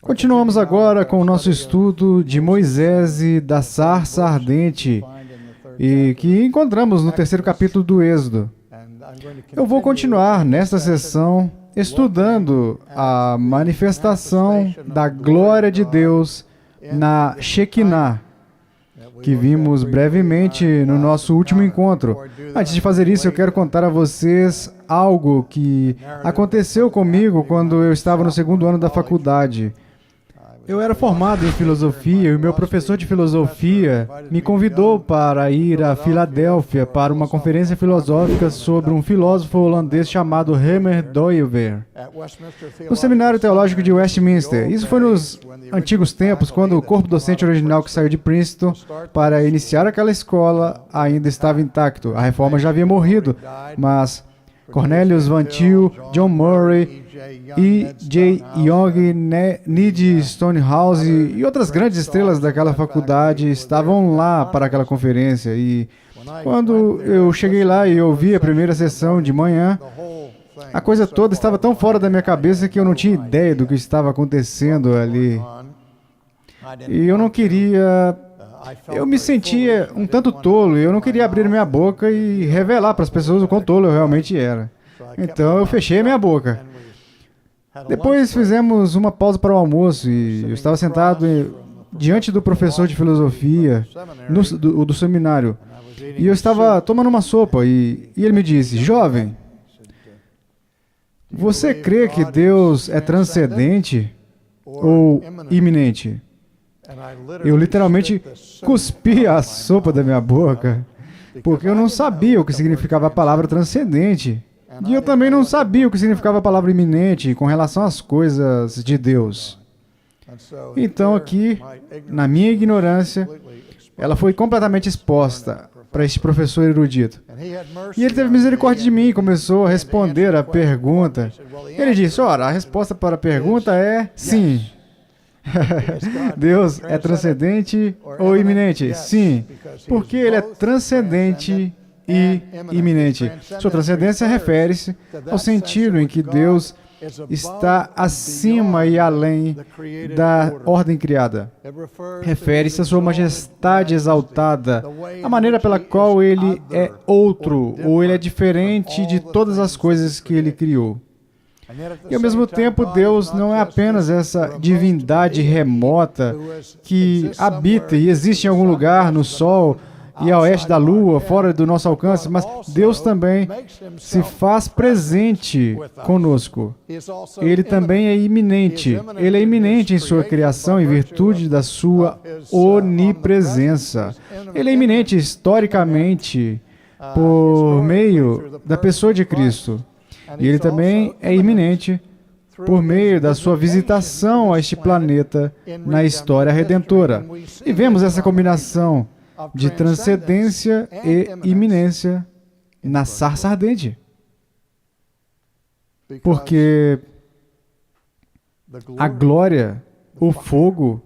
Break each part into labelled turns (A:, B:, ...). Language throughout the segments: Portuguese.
A: Continuamos agora com o nosso estudo de Moisés e da sarça ardente, e que encontramos no terceiro capítulo do Êxodo. Eu vou continuar nesta sessão estudando a manifestação da glória de Deus na Shekinah, que vimos brevemente no nosso último encontro. Antes de fazer isso, eu quero contar a vocês algo que aconteceu comigo quando eu estava no segundo ano da faculdade. Eu era formado em filosofia e o meu professor de filosofia me convidou para ir a Filadélfia para uma conferência filosófica sobre um filósofo holandês chamado Herman Dooyeweer, no Seminário Teológico de Westminster. Isso foi nos antigos tempos, quando o corpo docente original que saiu de Princeton para iniciar aquela escola ainda estava intacto. A reforma já havia morrido, mas Cornelius Van Til, John Murray, E.J. Young, Needy Stonehouse e outras grandes estrelas daquela faculdade estavam lá para aquela conferência. E quando eu cheguei lá e ouvi a primeira sessão de manhã, a coisa toda estava tão fora da minha cabeça que eu não tinha ideia do que estava acontecendo ali. E eu não queria... Eu me sentia um tanto tolo e eu não queria abrir minha boca e revelar para as pessoas o quão tolo eu realmente era. Então eu fechei a minha boca. Depois fizemos uma pausa para o almoço e eu estava sentado diante do professor de filosofia do seminário. E eu estava tomando uma sopa e ele me disse: "Jovem, você crê que Deus é transcendente ou iminente?" Eu literalmente cuspi a sopa da minha boca, porque eu não sabia o que significava a palavra transcendente. E eu também não sabia o que significava a palavra iminente com relação às coisas de Deus. Então aqui, na minha ignorância, ela foi completamente exposta para este professor erudito. E ele teve misericórdia de mim e começou a responder a pergunta. Ele disse: "Ora, a resposta para a pergunta é sim." Deus é transcendente ou iminente? Sim, porque Ele é transcendente e iminente. Sua transcendência refere-se ao sentido em que Deus está acima e além da ordem criada. Refere-se à sua majestade exaltada, a maneira pela qual Ele é outro, ou Ele é diferente de todas as coisas que Ele criou. E ao mesmo tempo, Deus não é apenas essa divindade remota que habita e existe em algum lugar no Sol e a oeste da Lua, fora do nosso alcance, mas Deus também se faz presente conosco. Ele também é iminente. Ele é iminente em sua criação em virtude da sua onipresença. Ele é iminente historicamente por meio da pessoa de Cristo. E Ele também é iminente por meio da sua visitação a este planeta na história redentora. E vemos essa combinação de transcendência e iminência na sarça ardente. Porque a glória, o fogo,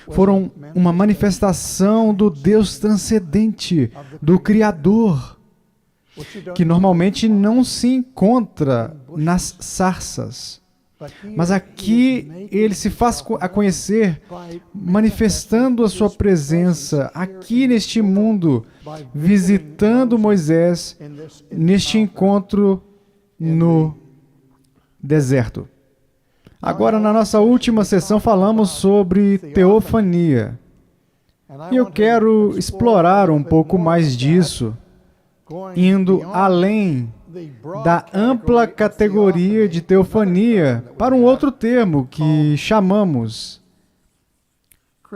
A: foram uma manifestação do Deus transcendente, do Criador, que normalmente não se encontra nas sarças. Mas aqui ele se faz a conhecer, manifestando a sua presença aqui neste mundo, visitando Moisés neste encontro no deserto. Agora, na nossa última sessão, falamos sobre teofania. E eu quero explorar um pouco mais disso, indo além da ampla categoria de teofania para um outro termo que chamamos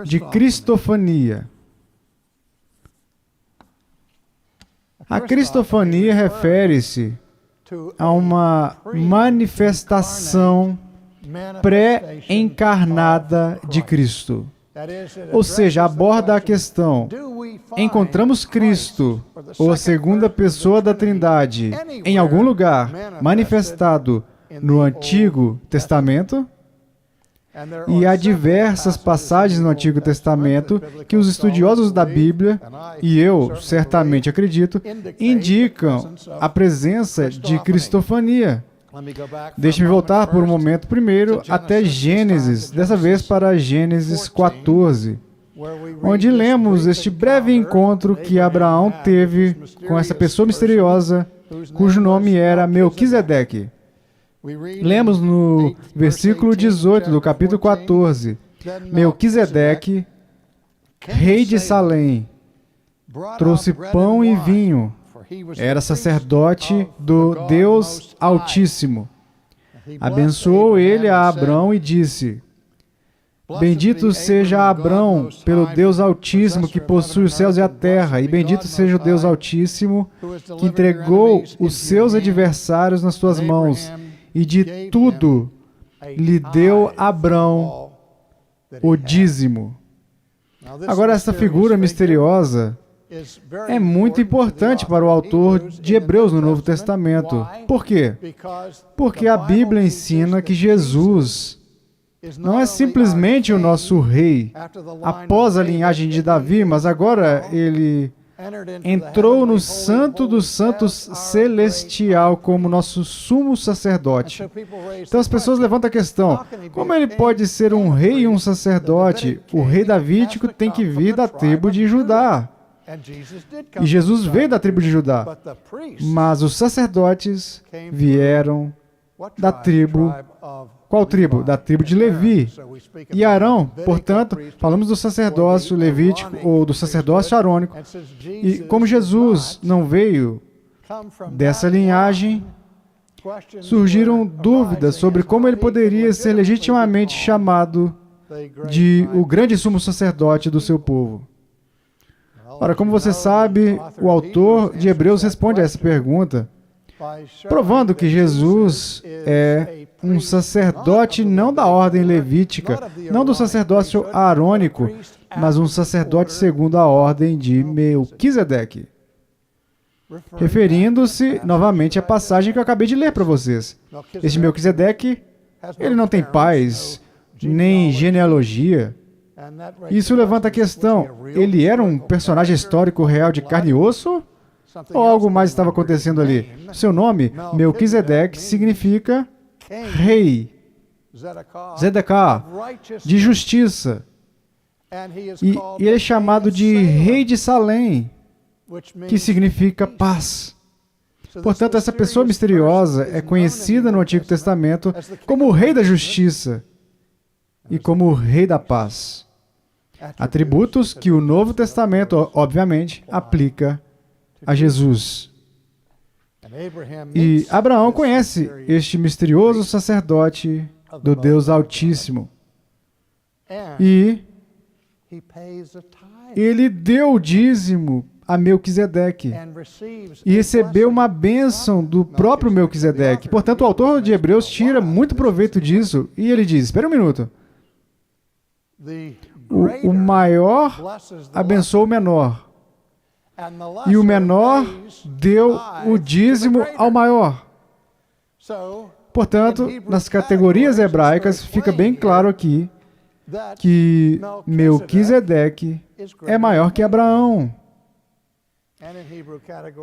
A: de cristofania. A cristofania refere-se a uma manifestação pré-encarnada de Cristo. Ou seja, aborda a questão: encontramos Cristo, ou a segunda pessoa da Trindade, em algum lugar manifestado no Antigo Testamento? E há diversas passagens no Antigo Testamento que os estudiosos da Bíblia, e eu certamente acredito, indicam a presença de cristofania. Deixe-me voltar por um momento primeiro até Gênesis, dessa vez para Gênesis 14, onde lemos este breve encontro que Abraão teve com essa pessoa misteriosa, cujo nome era Melquisedeque. Lemos no versículo 18 do capítulo 14, Melquisedeque, rei de Salém, trouxe pão e vinho, era sacerdote do Deus Altíssimo. Abençoou ele a Abrão e disse: Bendito seja Abrão pelo Deus Altíssimo que possui os céus e a terra, e bendito seja o Deus Altíssimo que entregou os seus adversários nas suas mãos, e de tudo lhe deu Abrão o dízimo. Agora, essa figura misteriosa é muito importante para o autor de Hebreus no Novo Testamento. Por quê? Porque a Bíblia ensina que Jesus não é simplesmente o nosso rei após a linhagem de Davi, mas agora ele entrou no Santo dos Santos Celestial como nosso sumo sacerdote. Então as pessoas levantam a questão: como ele pode ser um rei e um sacerdote? O rei davídico tem que vir da tribo de Judá. E Jesus veio da tribo de Judá. Mas os sacerdotes vieram da tribo... Qual tribo? Da tribo de Levi. E Arão, portanto, falamos do sacerdócio levítico ou do sacerdócio arônico. E como Jesus não veio dessa linhagem, surgiram dúvidas sobre como ele poderia ser legitimamente chamado de o grande sumo sacerdote do seu povo. Ora, como você sabe, o autor de Hebreus responde a essa pergunta, provando que Jesus é um sacerdote não da ordem levítica, não do sacerdócio arônico, mas um sacerdote segundo a ordem de Melquisedeque. Referindo-se novamente à passagem que eu acabei de ler para vocês. Este Melquisedeque, ele não tem pais, nem genealogia. Isso levanta a questão: ele era um personagem histórico real de carne e osso? Ou algo mais estava acontecendo ali? Seu nome, Melquisedeque, significa rei, Zedecar, de justiça. E ele é chamado de rei de Salém, que significa paz. Portanto, essa pessoa misteriosa é conhecida no Antigo Testamento como o rei da justiça e como o rei da paz. Atributos que o Novo Testamento, obviamente, aplica a Jesus. E Abraão conhece este misterioso sacerdote do Deus Altíssimo. E ele deu o dízimo a Melquisedeque e recebeu uma bênção do próprio Melquisedeque. Portanto, o autor de Hebreus tira muito proveito disso e ele diz: espera um minuto. O maior abençoou o menor, e o menor deu o dízimo ao maior. Portanto, nas categorias hebraicas, fica bem claro aqui que Melquisedeque é maior que Abraão.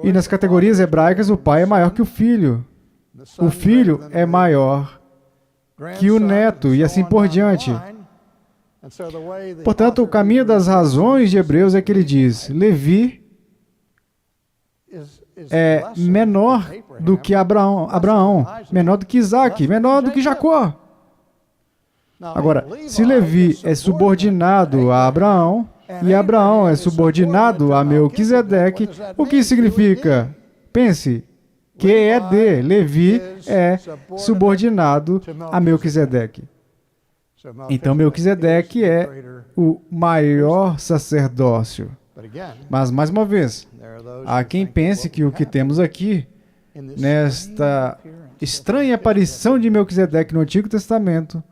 A: E nas categorias hebraicas, o pai é maior que o filho. O filho é maior que o neto, e assim por diante. Portanto, o caminho das razões de Hebreus é que ele diz: Levi é menor do que Abraão, menor do que Isaac, menor do que Jacó. Agora, se Levi é subordinado a Abraão, e Abraão é subordinado a Melquisedeque, o que significa? Pense, QED, Levi é subordinado a Melquisedeque. Então, Melquisedeque é o maior sacerdócio. Mas, mais uma vez, há quem pense que o que temos aqui, nesta estranha aparição de Melquisedeque no Antigo Testamento,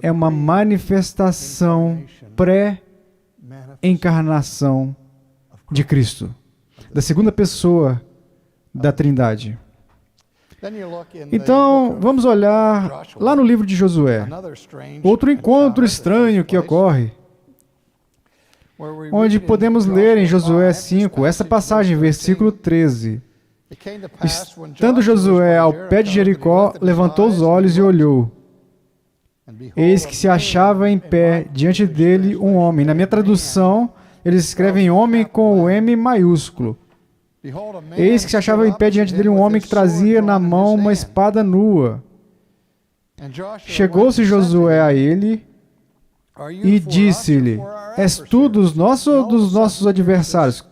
A: é uma manifestação pré-encarnação de Cristo, da segunda pessoa da Trindade. Então, vamos olhar lá no livro de Josué, outro encontro estranho que ocorre, onde podemos ler em Josué 5, essa passagem, versículo 13. Estando Josué ao pé de Jericó, levantou os olhos e olhou. Eis que se achava em pé diante dele um homem. Na minha tradução, eles escrevem homem com o M maiúsculo. Eis que se achava em pé diante dele um homem que trazia na mão uma espada nua. Chegou-se Josué a ele e disse-lhe: És tu dos nossos ou dos nossos adversários?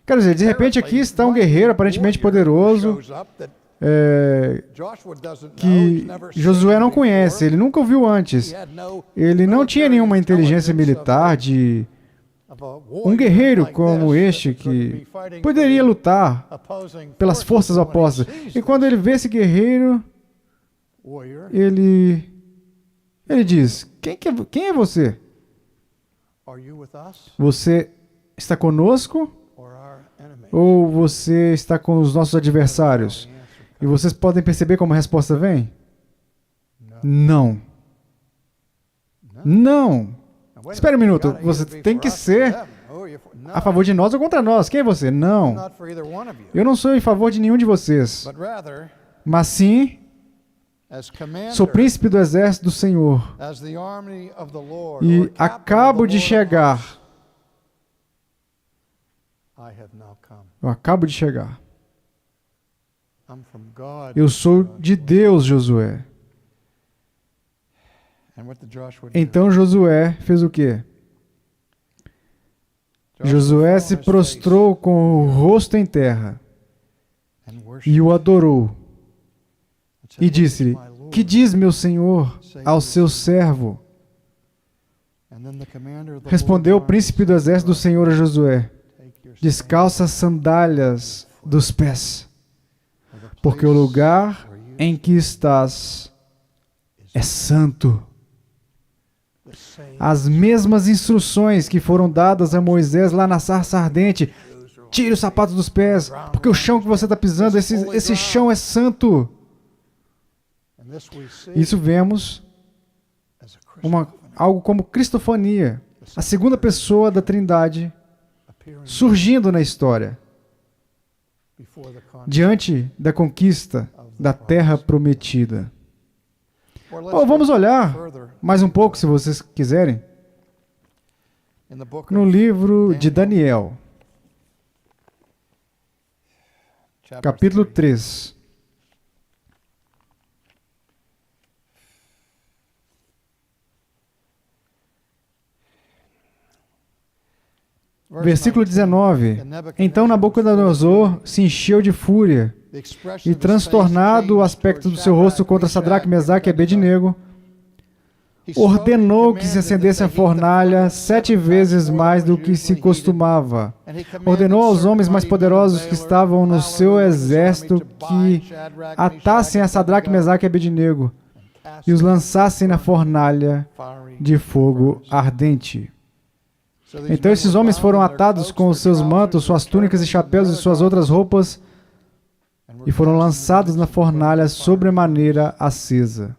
A: Quer dizer, de repente aqui está um guerreiro aparentemente poderoso, que Josué não conhece, ele nunca o viu antes. Ele não tinha nenhuma inteligência militar de um guerreiro como este que poderia lutar pelas forças opostas. E quando ele vê esse guerreiro, ele diz: quem é você? Você está conosco ou você está com os nossos adversários? E vocês podem perceber como a resposta vem? Não. Não. Espere um minuto. Você tem que ser a favor de nós ou contra nós. Quem é você? Não. Eu não sou em favor de nenhum de vocês. Mas sim, sou príncipe do exército do Senhor. E acabo de chegar. Eu acabo de chegar. Eu sou de Deus, Josué. Então Josué fez o quê? Josué se prostrou com o rosto em terra e o adorou. E disse-lhe: Que diz meu senhor ao seu servo? Respondeu o príncipe do exército do Senhor a Josué: Descalça as sandálias dos pés, porque o lugar em que estás é santo. As mesmas instruções que foram dadas a Moisés lá na sarça ardente: tire os sapatos dos pés, porque o chão que você está pisando, esse chão é santo. Isso vemos algo como cristofania, a segunda pessoa da Trindade surgindo na história, diante da conquista da terra prometida. Vamos olhar mais um pouco, se vocês quiserem, no livro de Daniel, capítulo 3. Versículo 19. Então Nabucodonosor se encheu de fúria e, transtornado o aspecto do seu rosto contra Sadraque, Mesaque e Abednego, ordenou que se acendesse a fornalha 7 vezes mais do que se costumava. Ordenou aos homens mais poderosos que estavam no seu exército que atassem a Sadraque, Mesaque e Abednego e os lançassem na fornalha de fogo ardente. Então esses homens foram atados com os seus mantos, suas túnicas e chapéus e suas outras roupas e foram lançados na fornalha sobremaneira acesa.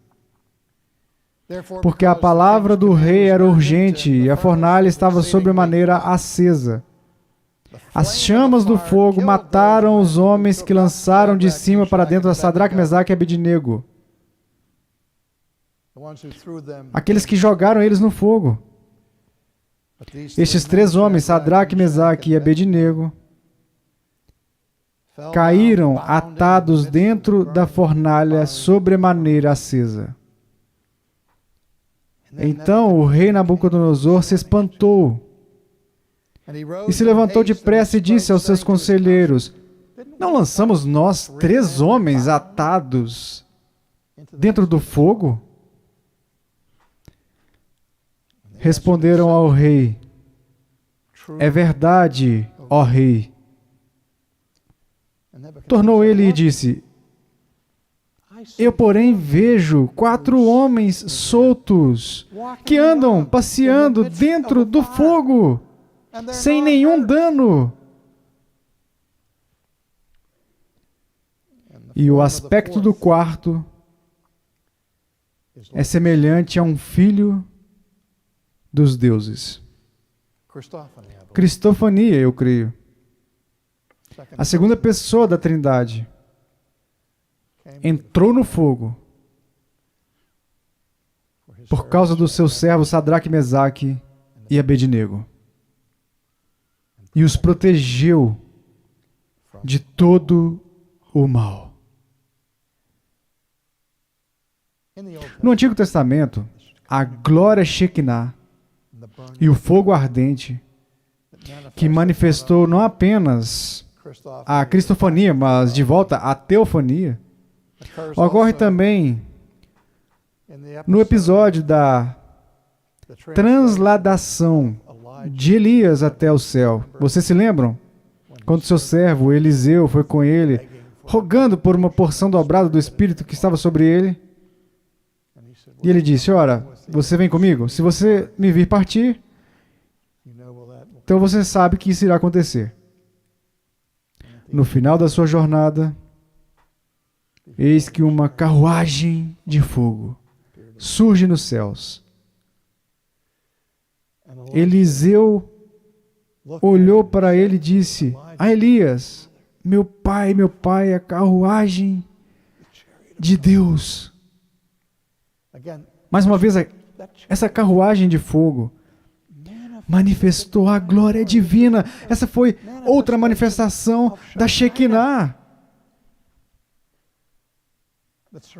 A: Porque a palavra do rei era urgente e a fornalha estava sobremaneira acesa. As chamas do fogo mataram os homens que lançaram de cima para dentro a Sadraque, Mesaque e Abednego, aqueles que jogaram eles no fogo. Estes 3 homens, Sadraque, Mesaque e Abednego, caíram atados dentro da fornalha sobremaneira acesa. Então o rei Nabucodonosor se espantou e se levantou depressa e disse aos seus conselheiros: Não lançamos nós 3 homens atados dentro do fogo? Responderam ao rei: É verdade, ó rei. Tornou ele e disse: Eu, porém, vejo 4 homens soltos que andam passeando dentro do fogo, sem nenhum dano. E o aspecto do quarto é semelhante a um filho dos deuses. Cristofania, eu creio. a segunda pessoa da Trindade, entrou no fogo por causa dos seus servos Sadraque, Mesaque e Abednego, e os protegeu de todo o mal. No Antigo Testamento, a glória Shekinah e o fogo ardente, que manifestou não apenas a cristofania, mas de volta a teofania, ocorre também no episódio da transladação de Elias até o céu. Vocês se lembram? Quando seu servo Eliseu foi com ele, rogando por uma porção dobrada do Espírito que estava sobre ele, e ele disse: ora, você vem comigo? Se você me vir partir, então você sabe que isso irá acontecer. No final da sua jornada, eis que uma carruagem de fogo surge nos céus. Eliseu olhou para ele e disse: a Elias, meu pai, a carruagem de Deus. Mais uma vez, essa carruagem de fogo manifestou a glória divina. Essa foi outra manifestação da Shekinah,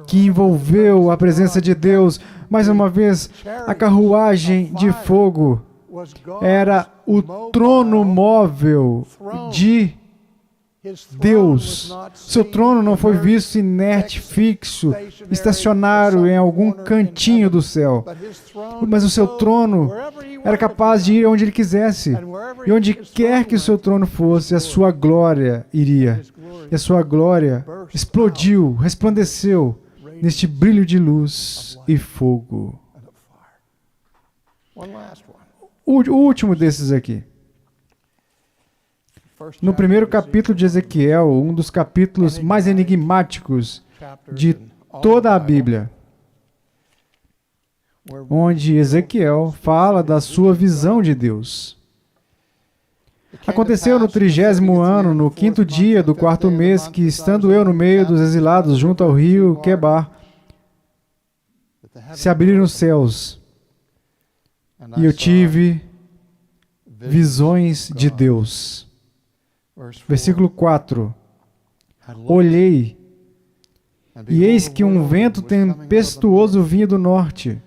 A: que envolveu a presença de Deus. Mais uma vez, a carruagem de fogo era o trono móvel de Deus. Seu trono não foi visto inerte, fixo, estacionário em algum cantinho do céu, mas o seu trono era capaz de ir onde ele quisesse, e onde quer que o seu trono fosse, a sua glória iria. E a sua glória explodiu, resplandeceu neste brilho de luz e fogo. O último desses aqui. No primeiro capítulo de Ezequiel, um dos capítulos mais enigmáticos de toda a Bíblia, onde Ezequiel fala da sua visão de Deus. Aconteceu no 30º ano, no 5º dia do 4º mês, que, estando eu no meio dos exilados, junto ao rio Quebar, se abriram os céus, e eu tive visões de Deus. Versículo 4. Olhei, e eis que um vento tempestuoso vinha do norte,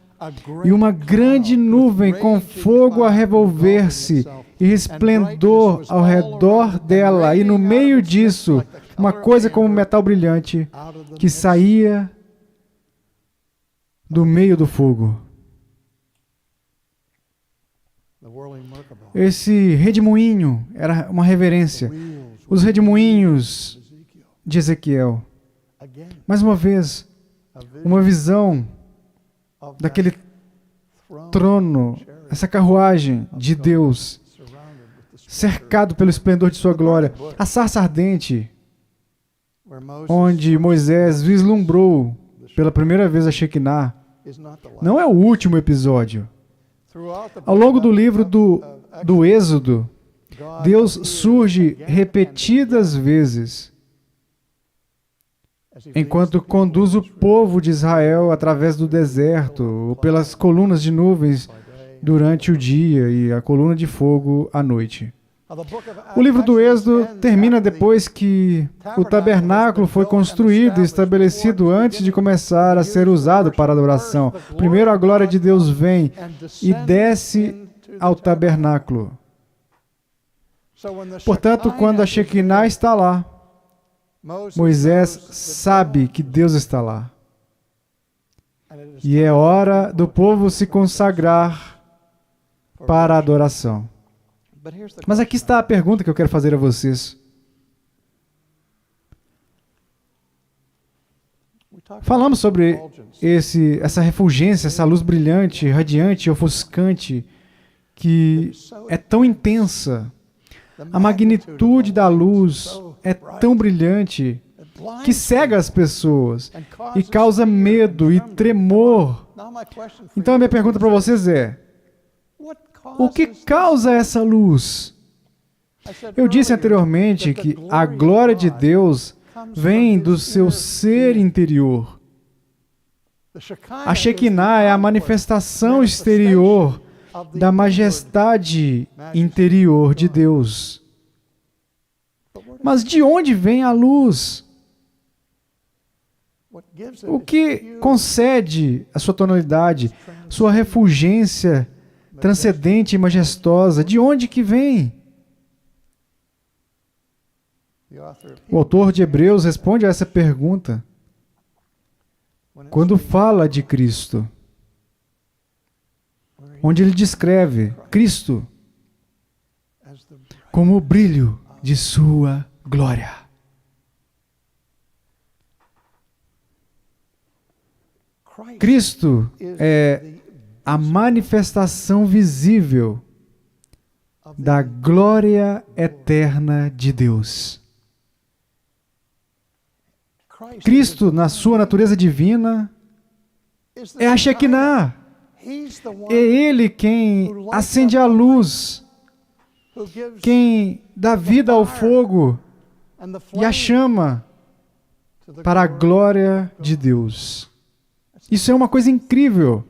A: e uma grande nuvem com fogo a revolver-se, e resplendor ao redor dela, e no meio disso, uma coisa como metal brilhante, que saía do meio do fogo. Esse redemoinho era uma reverência. Os redemoinhos de Ezequiel. Mais uma vez, uma visão daquele trono, essa carruagem de Deus, cercado pelo esplendor de sua glória. A sarça ardente, onde Moisés vislumbrou pela primeira vez a Shekinah, não é o último episódio. Ao longo do livro do Êxodo, Deus surge repetidas vezes, enquanto conduz o povo de Israel através do deserto, ou pelas colunas de nuvens durante o dia e a coluna de fogo à noite. O livro do Êxodo termina depois que o tabernáculo foi construído e estabelecido antes de começar a ser usado para adoração. Primeiro a glória de Deus vem e desce ao tabernáculo. Portanto, quando a Shekinah está lá, Moisés sabe que Deus está lá. E é hora do povo se consagrar para a adoração. Mas aqui está a pergunta que eu quero fazer a vocês. Falamos sobre essa refulgência, essa luz brilhante, radiante, ofuscante, que é tão intensa. A magnitude da luz é tão brilhante que cega as pessoas e causa medo e tremor. Então a minha pergunta para vocês é: o que causa essa luz? Eu disse anteriormente que a glória de Deus vem do seu ser interior. A Shekinah é a manifestação exterior da majestade interior de Deus. Mas de onde vem a luz? O que concede a sua tonalidade, sua refulgência transcendente e majestosa? De onde que vem? O autor de Hebreus responde a essa pergunta quando fala de Cristo, onde ele descreve Cristo como o brilho de sua glória. Cristo é a manifestação visível da glória eterna de Deus. Cristo, na sua natureza divina, é a Shekinah. É Ele quem acende a luz, quem dá vida ao fogo e a chama para a glória de Deus. Isso é uma coisa incrível.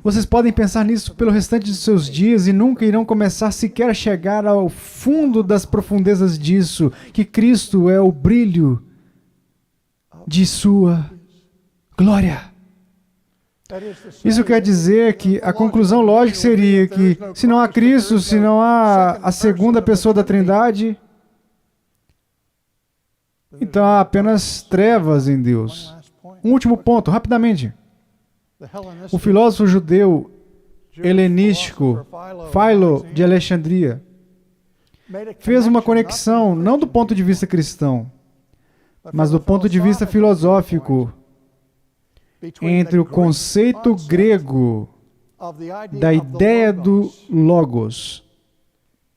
A: Vocês podem pensar nisso pelo restante de seus dias e nunca irão começar sequer a chegar ao fundo das profundezas disso, que Cristo é o brilho de sua glória. Isso quer dizer que a conclusão lógica seria que se não há Cristo, se não há a segunda pessoa da Trindade, então há apenas trevas em Deus. Um último ponto, rapidamente. O filósofo judeu helenístico Philo de Alexandria fez uma conexão, não do ponto de vista cristão, mas do ponto de vista filosófico, entre o conceito grego da ideia do Logos.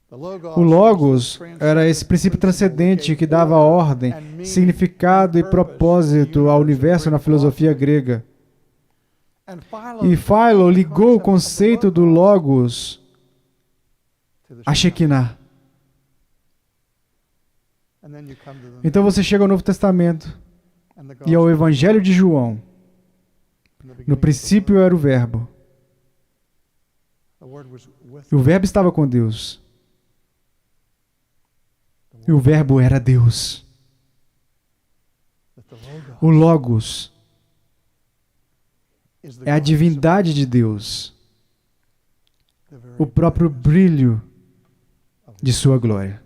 A: O Logos era esse princípio transcendente que dava ordem, significado e propósito ao universo na filosofia grega. E Philo ligou o conceito do Logos a Shekinah. Então você chega ao Novo Testamento e ao Evangelho de João. No princípio era o Verbo. E o Verbo estava com Deus. E o Verbo era Deus. O Logos é a divindade de Deus, o próprio brilho de sua glória.